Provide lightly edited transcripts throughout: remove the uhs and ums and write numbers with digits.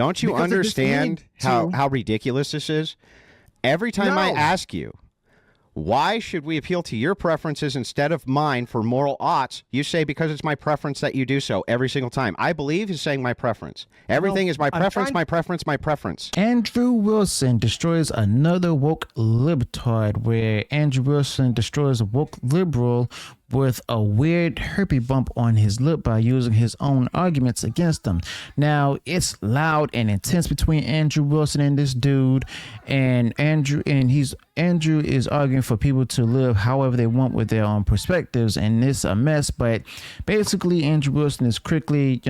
Don't you understand how ridiculous this is? Every time I ask you, why should we appeal to your preferences instead of mine for moral oughts? You say because it's my preference that you do so every single time. I believe he's saying my preference. Everything is my preference, my preference, my preference. Andrew Wilson destroys another woke libtard, where Andrew Wilson destroys a woke liberal with a weird herpy bump on his lip by using his own arguments against them. Now, it's loud and intense between Andrew Wilson and this dude, and Andrew is arguing for people to live however they want with their own perspectives, and it's a mess. But basically, Andrew Wilson is quickly,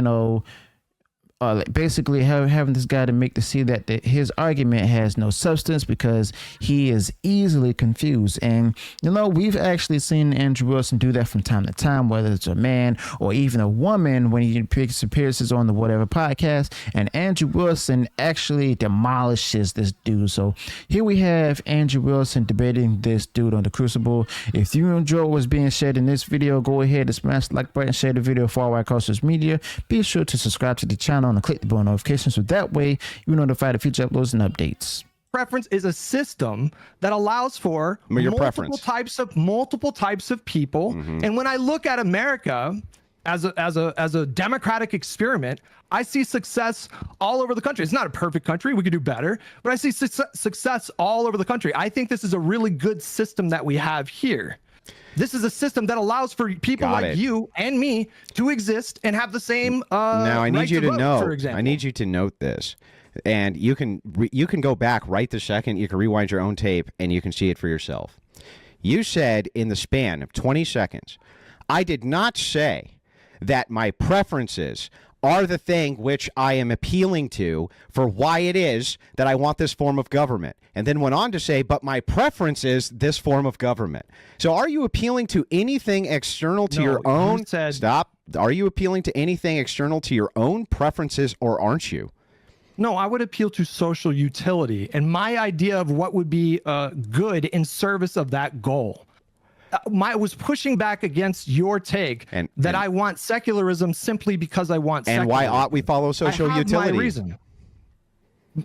basically having this guy to make to see that his argument has no substance because he is easily confused. And we've actually seen Andrew Wilson do that from time to time, whether it's a man or even a woman when he appears on the whatever podcast, and Andrew Wilson actually demolishes this dude. So here we have Andrew Wilson debating this dude on the Crucible. If you enjoy what's being shared in this video, go ahead and smash the like button, share the video far wide across social media. Be sure to subscribe to the channel and click the bell notifications, so that way you're notified of future uploads and updates. Preference is a system that allows for multiple types of people. And when I look at America as a democratic experiment, I see success all over the country. It's not a perfect country, we could do better, but I see success all over the country. I think this is a really good system that we have here. This is a system that allows for people like you and me to exist and have the same now I need you to vote, know. for example. I need you to note this, and you can go back right this second. You can rewind your own tape, and you can see it for yourself. You said in the span of 20 seconds, I did not say that my preferences are the thing which I am appealing to for why it is that I want this form of government. And then went on to say, but my preference is this form of government. So are you appealing to anything external to your own? Stop. Are you appealing to anything external to your own preferences, or aren't you? No, I would appeal to social utility and my idea of what would be good in service of that goal. I was pushing back against your take that I want secularism simply because I want secularism. And why ought we follow social utility? I have my reason.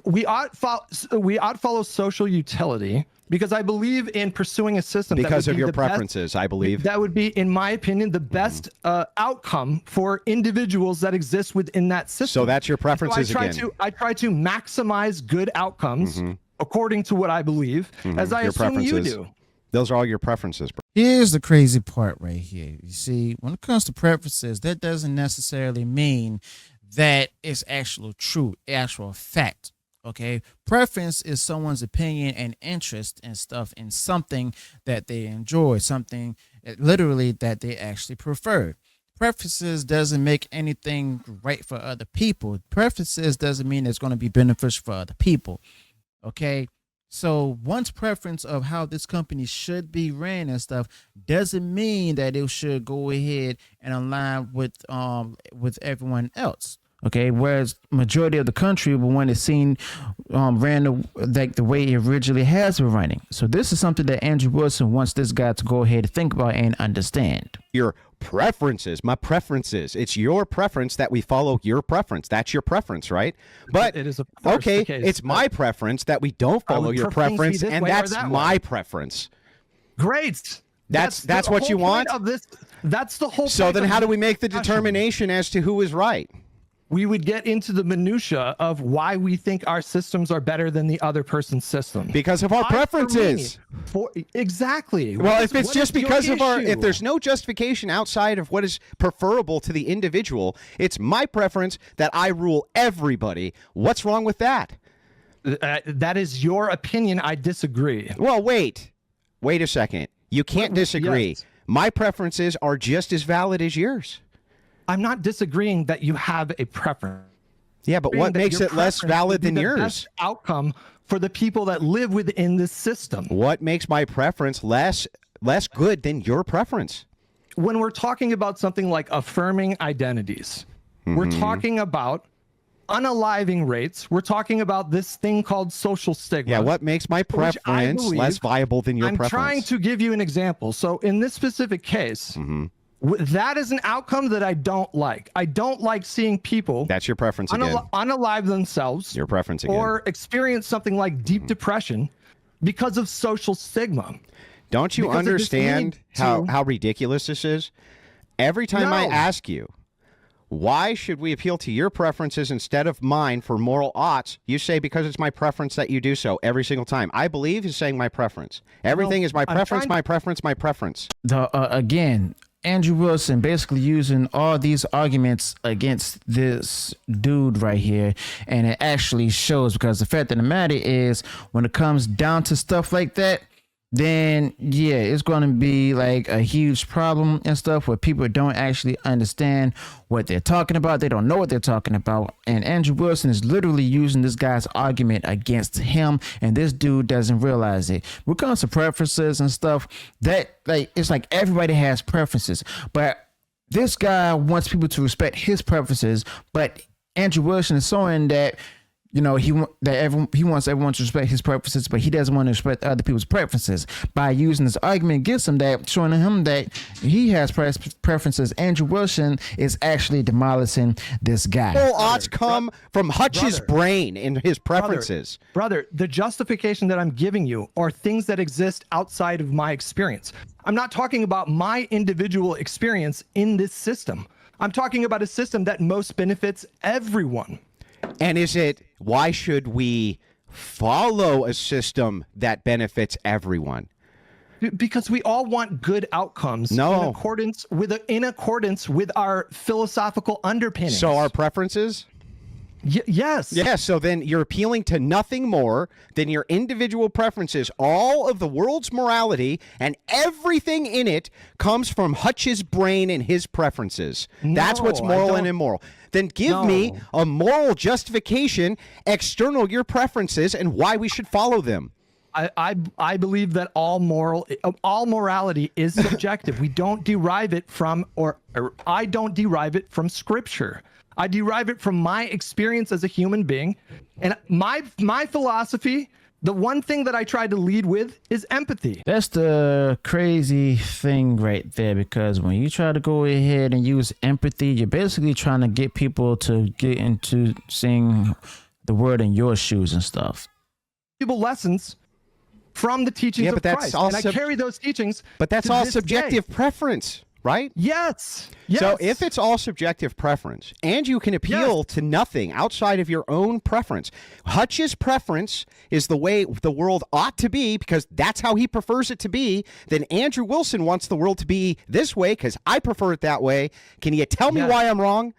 We ought follow social utility because I believe in pursuing a system because of your preferences. I believe that would be, in my opinion, the best outcome for individuals that exist within that system. So that's your preferences I try to maximize good outcomes according to what I believe, as I assume you do. Those are all your preferences, bro. Here's the crazy part right here. You see, when it comes to preferences, that doesn't necessarily mean that it's actual fact. Okay, preference is someone's opinion and interest and stuff in something that they enjoy, something literally that they actually prefer. Preferences doesn't make anything right for other people. Preferences doesn't mean it's going to be beneficial for other people. Okay, so one's preference of how this company should be ran and stuff doesn't mean that it should go ahead and align with everyone else. Okay, whereas majority of the country will want to see ran the way it originally has been running. So this is something that Andrew Wilson wants this guy to go ahead and think about and understand. Your preferences, my preferences. It's your preference that we follow your preference. That's your preference, right? But it is okay, it's my preference that we don't follow your preference, and that's my preference. Great. That's what you want? That's the whole. So then how do we make the determination as to who is right? We would get into the minutia of why we think our systems are better than the other person's system. Because of our preferences. Exactly. Well, if it's just because of if there's no justification outside of what is preferable to the individual, it's my preference that I rule everybody. What's wrong with that? That is your opinion. I disagree. Well, wait a second. You can't disagree. Yes. My preferences are just as valid as yours. I'm not disagreeing that you have a preference. Yeah, but what makes it less valid than yours? Best outcome for the people that live within this system. What makes my preference less good than your preference? When we're talking about something like affirming identities, we're talking about unaliving rates. We're talking about this thing called social stigma. Yeah, what makes my preference less viable than your preference? I'm trying to give you an example. So in this specific case, That is an outcome that I don't like. I don't like seeing people. That's your preference again. Unalive themselves. Your preference again. Or experience something like deep depression because of social stigma. Don't you understand how ridiculous this is? Every time I ask you, why should we appeal to your preferences instead of mine for moral oughts? You say, because it's my preference that you do so every single time. I believe he's saying my preference. Everything is my preference, my preference, my preference. Again, Andrew Wilson basically using all these arguments against this dude right here. And it actually shows, because the fact of the matter is, when it comes down to stuff like that, then yeah, it's going to be like a huge problem and stuff where people don't actually understand what they're talking about. They don't know what they're talking about. And Andrew Wilson is literally using this guy's argument against him, and this dude doesn't realize it. When it comes to preferences and stuff, that like it's like everybody has preferences, but this guy wants people to respect his preferences. But Andrew Wilson is showing that, you know, he wants everyone to respect his preferences, but he doesn't want to respect other people's preferences. By using this argument against him, that showing him that he has preferences, Andrew Wilson is actually demolishing this guy. All odds come from Hutch's brain in his preferences. Brother, the justification that I'm giving you are things that exist outside of my experience. I'm not talking about my individual experience in this system. I'm talking about a system that most benefits everyone. And why should we follow a system that benefits everyone? Because we all want good outcomes in accordance with our philosophical underpinnings. So our preferences? Yes. Yes. So then you're appealing to nothing more than your individual preferences. All of the world's morality and everything in it comes from Hutch's brain and his preferen's. That's what's moral and immoral. Then give me a moral justification external your preferences and why we should follow them. I believe that all morality is subjective. We don't derive it from, or I don't derive it from scripture. I derive it from my experience as a human being. And my philosophy, the one thing that I try to lead with is empathy. That's the crazy thing right there, because when you try to go ahead and use empathy, you're basically trying to get people to get into seeing the word in your shoes and stuff. People lessons from the teachings of Christ. And I carry those teachings. But that's all subjective preference. Right? Yes. So if it's all subjective preference and you can appeal to nothing outside of your own preference, Hutch's preference is the way the world ought to be because that's how he prefers it to be, then Andrew Wilson wants the world to be this way because I prefer it that way. Can you tell me why I'm wrong?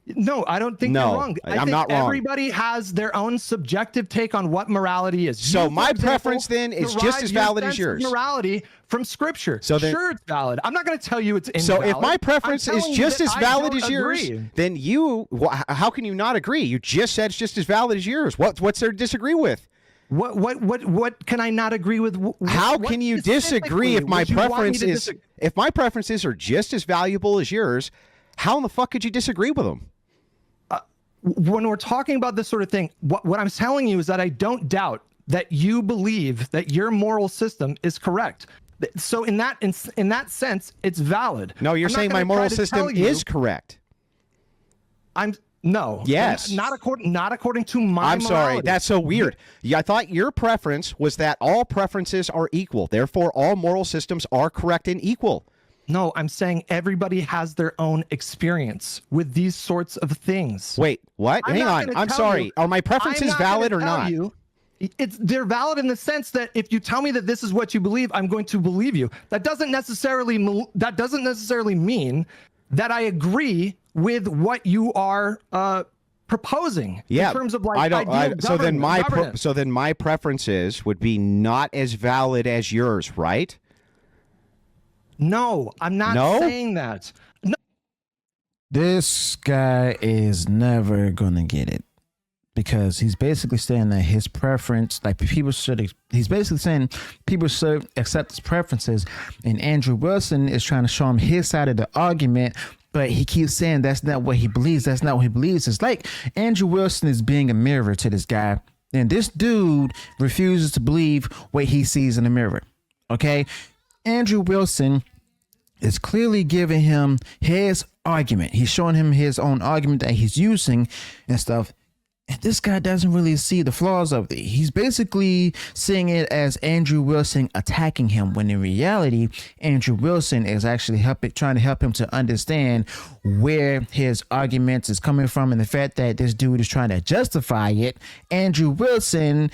No, I don't think you're wrong. I'm not wrong. Everybody has their own subjective take on what morality is. So my preference then is just as valid as yours. Morality from scripture. So then, sure, it's valid. I'm not going to tell you it's invalid. So if my preference is just as valid as yours, then how can you not agree? You just said it's just as valid as yours. What's there to disagree with? What can I not agree with? How can you disagree if my preferences are just as valuable as yours? How in the fuck could you disagree with them? When we're talking about this sort of thing, what I'm telling you is that I don't doubt that you believe that your moral system is correct. So in that sense, it's valid. No, you're saying my moral system is correct. Yes. Not according to my I'm sorry. That's so weird. Yeah, I thought your preference was that all preferences are equal. Therefore, all moral systems are correct and equal. No, I'm saying everybody has their own experience with these sorts of things. Wait, what? Hang on. I'm sorry. Are my preferences valid or not? They're valid in the sense that if you tell me that this is what you believe, I'm going to believe you. That doesn't necessarily mean that I agree with what you are proposing. Yeah, in terms of like so then my preferences would be not as valid as yours, right? No, I'm not saying that. No. This guy is never gonna get it because he's basically saying that his preference, he's basically saying people should accept his preferences, and Andrew Wilson is trying to show him his side of the argument, but he keeps saying that's not what he believes. That's not what he believes. It's like Andrew Wilson is being a mirror to this guy, and this dude refuses to believe what he sees in the mirror. Okay, Andrew Wilson is clearly giving him his argument. He's showing him his own argument that he's using and stuff. And this guy doesn't really see the flaws of it. He's basically seeing it as Andrew Wilson attacking him, when in reality, Andrew Wilson is actually trying to help him to understand where his arguments is coming from, and the fact that this dude is trying to justify it. Andrew Wilson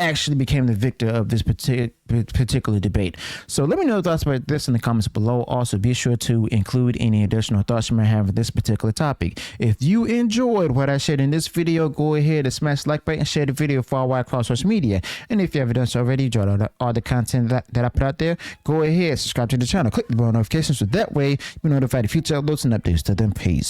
actually became the victor of this particular debate. So let me know your thoughts about this in the comments below. Also, be sure to include any additional thoughts you might have on this particular topic. If you enjoyed what I shared in this video, go ahead and smash the like button and share the video far wide across social media. And if you haven't done so already, enjoy all the content that I put out there, go ahead, subscribe to the channel, click the bell notifications, so that way you'll be notified of future uploads and updates. To them, peace.